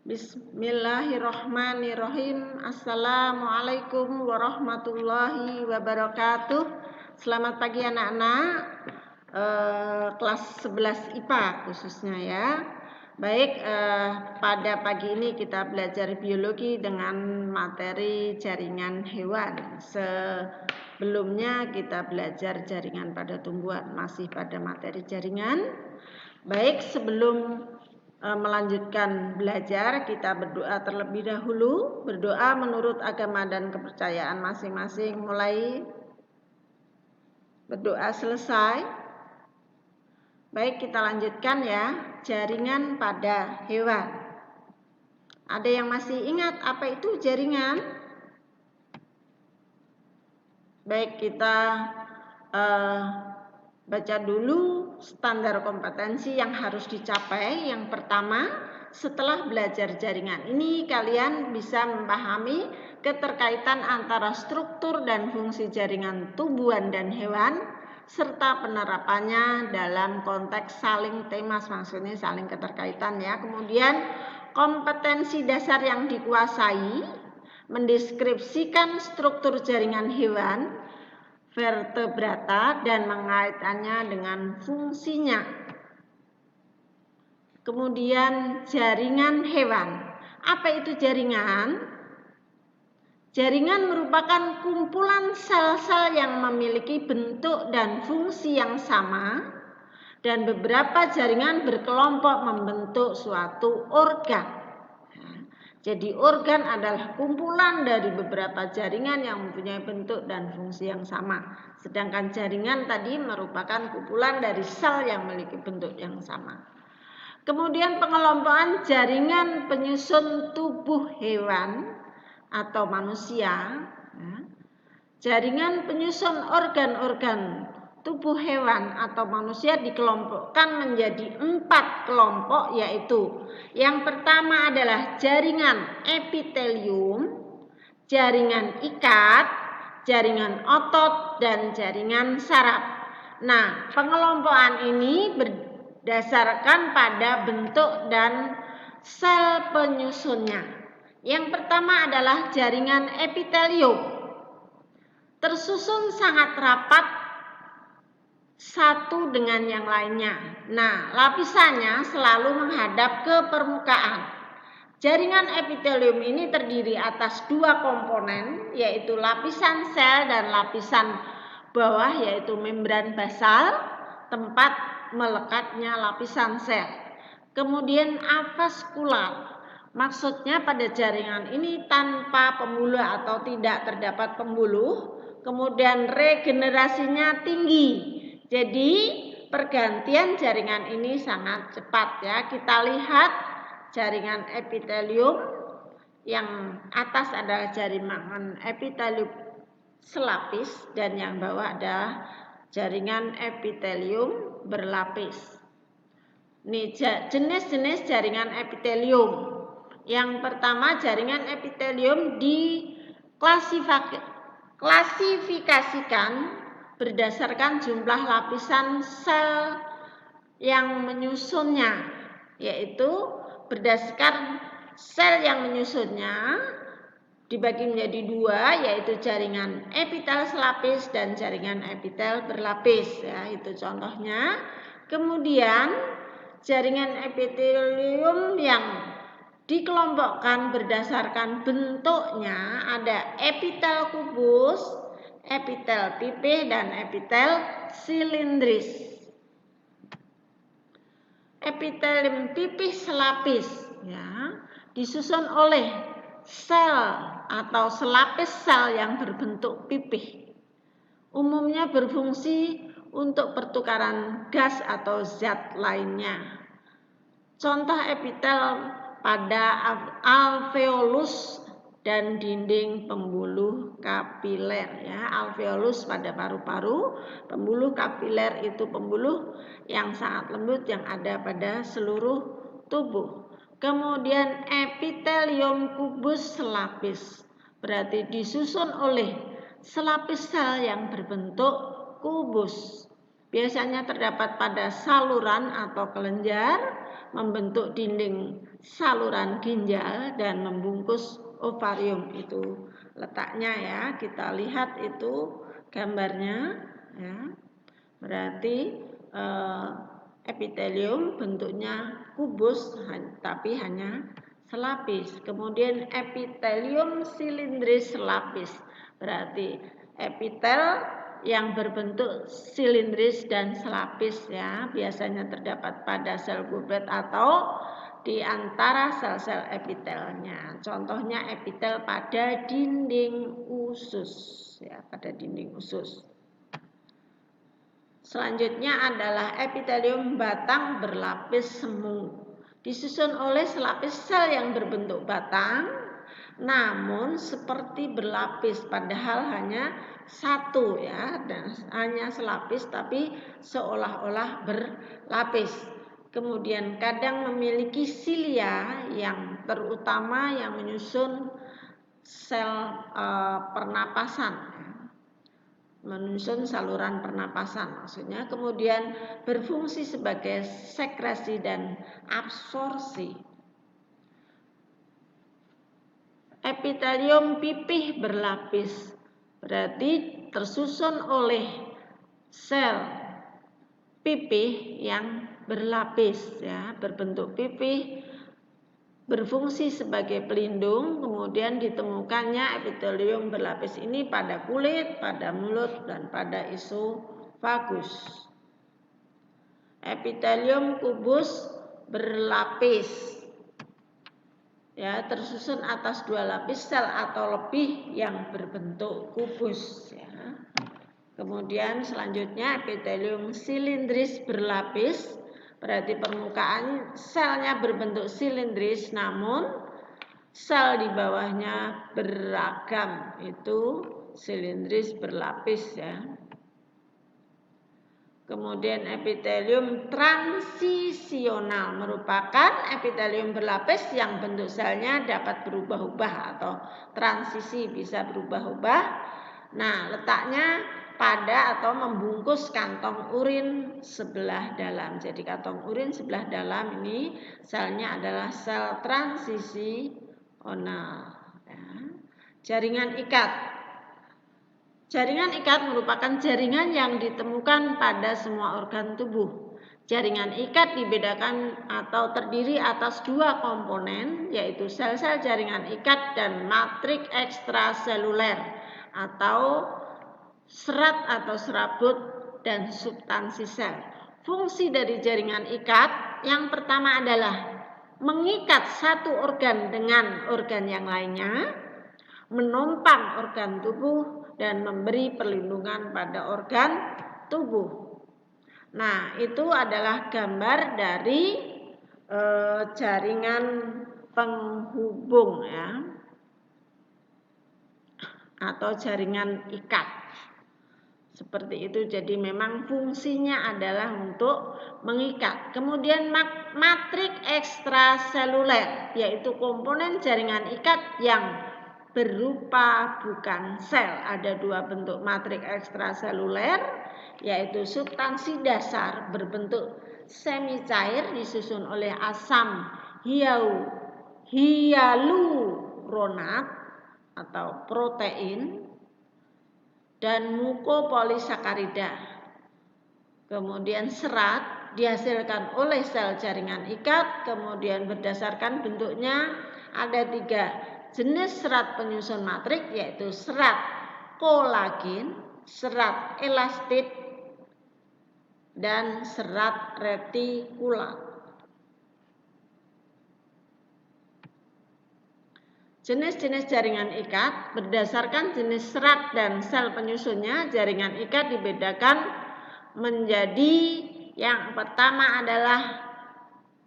Bismillahirrahmanirrahim. Assalamualaikum warahmatullahi wabarakatuh. Selamat pagi anak-anak kelas 11 IPA khususnya ya. Baik, pada pagi ini kita belajar biologi dengan materi jaringan hewan. Sebelumnya kita belajar jaringan pada tumbuhan, masih pada materi jaringan. Baik, sebelum melanjutkan belajar, kita berdoa terlebih dahulu. Berdoa menurut agama dan kepercayaan masing-masing. Mulai berdoa selesai. Baik, kita lanjutkan ya. Jaringan pada hewan. Ada yang masih ingat apa itu jaringan? Baik, kita baca dulu standar kompetensi yang harus dicapai. Yang pertama, setelah belajar jaringan ini kalian bisa memahami keterkaitan antara struktur dan fungsi jaringan tumbuhan dan hewan serta penerapannya dalam konteks saling temas, maksudnya saling keterkaitan ya. Kemudian kompetensi dasar yang dikuasai, mendeskripsikan struktur jaringan hewan vertebrata dan mengaitkannya dengan fungsinya. Kemudian jaringan hewan. Apa itu jaringan? Jaringan merupakan kumpulan sel-sel yang memiliki bentuk dan fungsi yang sama dan beberapa jaringan berkelompok membentuk suatu organ. Jadi organ adalah kumpulan dari beberapa jaringan yang mempunyai bentuk dan fungsi yang sama. Sedangkan jaringan tadi merupakan kumpulan dari sel yang memiliki bentuk yang sama. Kemudian pengelompokan jaringan penyusun tubuh hewan atau manusia. Jaringan penyusun organ-organ tubuh hewan atau manusia dikelompokkan menjadi 4 kelompok, yaitu yang pertama adalah jaringan epitelium, jaringan ikat, jaringan otot, dan jaringan saraf. Nah, pengelompokan ini berdasarkan pada bentuk dan sel penyusunnya. Yang pertama adalah jaringan epitelium, tersusun sangat rapat satu dengan yang lainnya. Nah, lapisannya selalu menghadap ke permukaan. Jaringan epitelium ini terdiri atas 2 komponen, yaitu lapisan sel dan lapisan bawah, yaitu membran basal, tempat melekatnya lapisan sel. Kemudian avaskular, maksudnya pada jaringan ini tanpa pembuluh atau tidak terdapat pembuluh. Kemudian regenerasinya tinggi. Jadi pergantian jaringan ini sangat cepat ya. Kita lihat jaringan epitelium, yang atas adalah jaringan epitelium selapis dan yang bawah adalah jaringan epitelium berlapis. Ini jenis-jenis jaringan epitelium. Yang pertama, jaringan epitelium diklasifikasikan berdasarkan jumlah lapisan sel yang menyusunnya, yaitu berdasarkan sel yang menyusunnya dibagi menjadi 2, yaitu jaringan epitel selapis dan jaringan epitel berlapis ya, itu contohnya. Kemudian jaringan epitelium yang dikelompokkan berdasarkan bentuknya ada epitel kubus, epitel pipih, dan epitel silindris. Epitelium pipih selapis ya, disusun oleh sel atau selapis sel yang berbentuk pipih. Umumnya berfungsi untuk pertukaran gas atau zat lainnya. Contoh epitel pada alveolus dan dinding pembuluh kapiler ya. Alveolus pada paru-paru, pembuluh kapiler itu pembuluh yang sangat lembut yang ada pada seluruh tubuh. Kemudian epitelium kubus selapis berarti disusun oleh selapis sel yang berbentuk kubus. Biasanya terdapat pada saluran atau kelenjar, membentuk dinding saluran ginjal dan membungkus ovarium. Itu letaknya ya, kita lihat itu gambarnya ya. Berarti epitelium bentuknya kubus tapi hanya selapis. Kemudian epitelium silindris selapis. Berarti epitel yang berbentuk silindris dan selapis ya, biasanya terdapat pada sel goblet atau di antara sel-sel epitelnya. Contohnya epitel pada dinding usus ya, pada dinding usus. Selanjutnya adalah epitelium batang berlapis semu. Disusun oleh selapis sel yang berbentuk batang, namun seperti berlapis, padahal hanya satu ya, dan hanya selapis tapi seolah-olah berlapis. Kemudian kadang memiliki silia yang terutama yang menyusun sel pernapasan. Menyusun saluran pernapasan maksudnya, kemudian berfungsi sebagai sekresi dan absorpsi. Epitelium pipih berlapis berarti tersusun oleh sel pipih yang berlapis ya, berbentuk pipih, berfungsi sebagai pelindung. Kemudian ditemukannya epitelium berlapis ini pada kulit, pada mulut, dan pada esofagus. Epitelium kubus berlapis ya, tersusun atas 2 lapis sel atau lebih yang berbentuk kubus ya. Kemudian selanjutnya epitelium silindris berlapis. Berarti permukaan selnya berbentuk silindris, namun sel di bawahnya beragam, itu silindris berlapis ya. Kemudian epitelium transisional merupakan epitelium berlapis yang bentuk selnya dapat berubah-ubah atau transisi, bisa berubah-ubah. Nah, letaknya pada atau membungkus kantong urin sebelah dalam. Jadi kantong urin sebelah dalam ini selnya adalah sel transisional ya. Jaringan ikat. Jaringan ikat merupakan jaringan yang ditemukan pada semua organ tubuh. Jaringan ikat dibedakan atau terdiri atas 2 komponen, yaitu sel-sel jaringan ikat dan matrik ekstraseluler atau serat atau serabut dan substansi sel. Fungsi dari jaringan ikat yang pertama adalah mengikat satu organ dengan organ yang lainnya, menopang organ tubuh, dan memberi perlindungan pada organ tubuh. Nah, itu adalah gambar dari jaringan penghubung ya, atau jaringan ikat. Seperti itu, jadi memang fungsinya adalah untuk mengikat. Kemudian matrik ekstraseluler, yaitu komponen jaringan ikat yang berupa bukan sel. Ada 2 bentuk matrik ekstraseluler, yaitu substansi dasar berbentuk semi cair disusun oleh asam hyaluronat atau protein dan mukopolisakarida. Kemudian serat dihasilkan oleh sel jaringan ikat. Kemudian berdasarkan bentuknya ada 3 jenis serat penyusun matrik, yaitu serat kolagen, serat elastid, dan serat retikulat. Jenis-jenis jaringan ikat berdasarkan jenis serat dan sel penyusunnya. Jaringan ikat dibedakan menjadi yang pertama adalah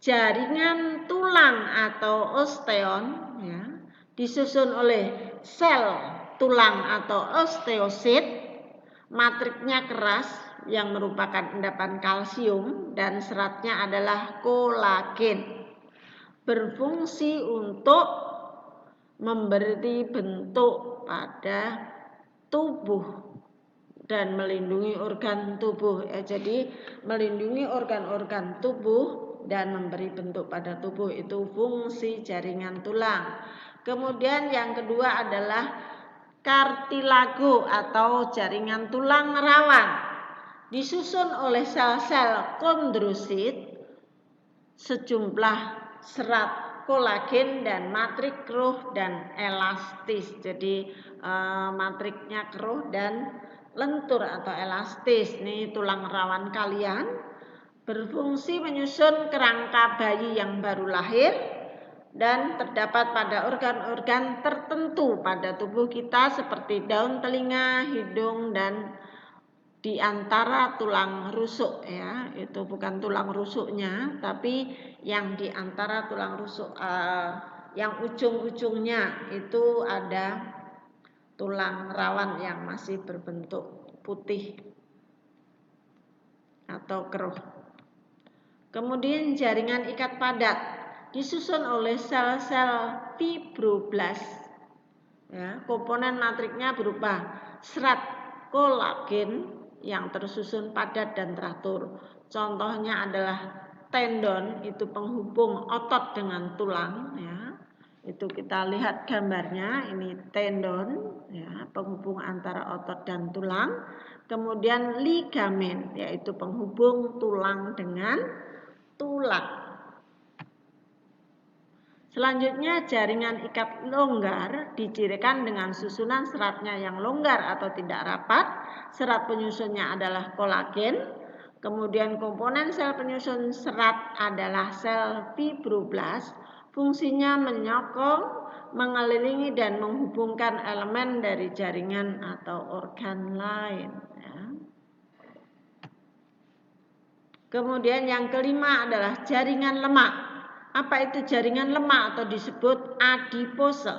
jaringan tulang atau osteon ya, disusun oleh sel tulang atau osteosit. Matriknya keras yang merupakan endapan kalsium dan seratnya adalah kolagen. Berfungsi untuk memberi bentuk pada tubuh dan melindungi organ tubuh ya. Jadi melindungi organ-organ tubuh dan memberi bentuk pada tubuh. Itu fungsi jaringan tulang. Kemudian yang kedua adalah kartilago atau jaringan tulang rawan. Disusun oleh sel-sel kondrosit, sejumlah serat kolagen dan matrik keruh dan elastis. Jadi matriknya keruh dan lentur atau elastis. Ini tulang rawan kalian berfungsi menyusun kerangka bayi yang baru lahir dan terdapat pada organ-organ tertentu pada tubuh kita seperti daun telinga, hidung, dan di antara tulang rusuk ya. Itu bukan tulang rusuknya, tapi yang di antara tulang rusuk yang ujung-ujungnya itu ada tulang rawan yang masih berbentuk putih atau keruh. Kemudian jaringan ikat padat disusun oleh sel-sel fibroblast. Ya, komponen matriknya berupa serat kolagen yang tersusun padat dan teratur. Contohnya adalah tendon, itu penghubung otot dengan tulang. Ya, itu kita lihat gambarnya. Ini tendon, ya, penghubung antara otot dan tulang. Kemudian ligamen, yaitu penghubung tulang dengan tulang. Selanjutnya jaringan ikat longgar dicirikan dengan susunan seratnya yang longgar atau tidak rapat. Serat penyusunnya adalah kolagen. Kemudian komponen sel penyusun serat adalah sel fibroblast. Fungsinya menyokong, mengelilingi dan menghubungkan elemen dari jaringan atau organ lain. Ya. Kemudian yang kelima adalah jaringan lemak. Apa itu jaringan lemak atau disebut adipose?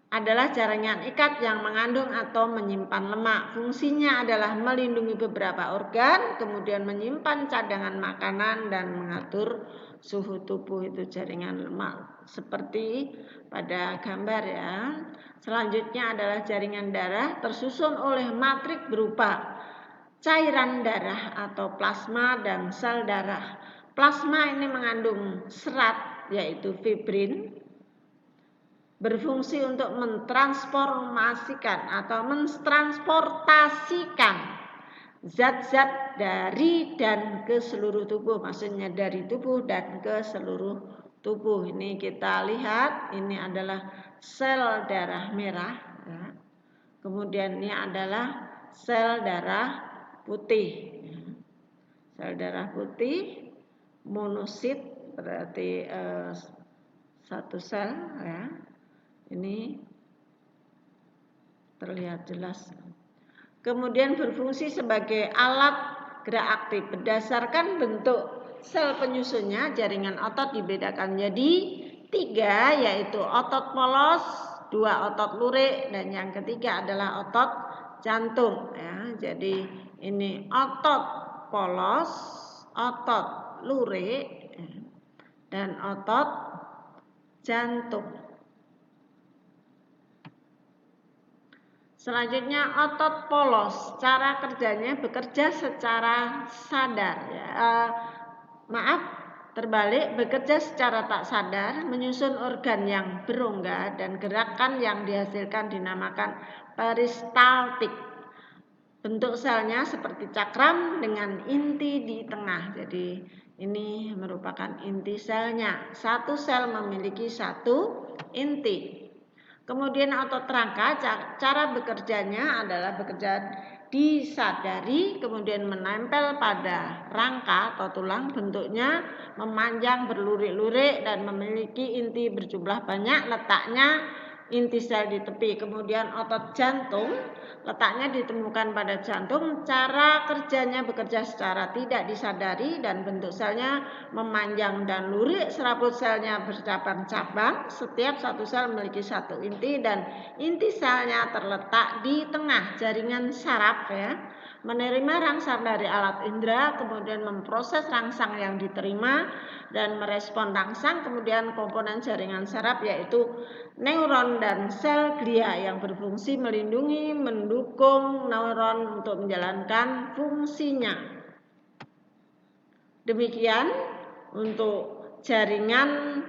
Adalah jaringan ikat yang mengandung atau menyimpan lemak. Fungsinya adalah melindungi beberapa organ, kemudian menyimpan cadangan makanan dan mengatur suhu tubuh. Itu jaringan lemak seperti pada gambar ya. Selanjutnya adalah jaringan darah tersusun oleh matrik berupa cairan darah atau plasma dan sel darah. Plasma ini mengandung serat yaitu fibrin, berfungsi untuk mentransportasikan atau mentransportasikan zat-zat dari dan ke seluruh tubuh. Maksudnya dari tubuh dan ke seluruh tubuh. Ini kita lihat, ini adalah sel darah merah ya. Kemudian ini adalah sel darah putih. Sel darah putih monosit berarti satu sel ya. Ini terlihat jelas. Kemudian berfungsi sebagai alat gerak aktif. Berdasarkan bentuk sel penyusunnya, jaringan otot dibedakan jadi 3, yaitu otot polos, 2 otot lurik, dan yang ketiga adalah otot jantung ya. Jadi ini otot polos, otot lurik, dan otot jantung. Selanjutnya otot polos, cara kerjanya bekerja secara sadar ya. Bekerja secara tak sadar, menyusun organ yang berongga dan gerakan yang dihasilkan dinamakan peristaltik. Bentuk selnya seperti cakram dengan inti di tengah. Jadi ini merupakan inti selnya. Satu sel memiliki satu inti. Kemudian otot rangka, cara bekerjanya adalah bekerja disadari, kemudian menempel pada rangka atau tulang, bentuknya memanjang berlurik-lurik dan memiliki inti berjumlah banyak, letaknya inti sel di tepi. Kemudian otot jantung, letaknya ditemukan pada jantung, cara kerjanya bekerja secara tidak disadari dan bentuk selnya memanjang dan lurik, serabut selnya bercabang-cabang, setiap satu sel memiliki satu inti dan inti selnya terletak di tengah jaringan saraf ya. Menerima rangsang dari alat indera, kemudian memproses rangsang yang diterima dan merespon rangsang. Kemudian komponen jaringan saraf yaitu neuron dan sel glia yang berfungsi melindungi, mendukung neuron untuk menjalankan fungsinya. Demikian untuk jaringan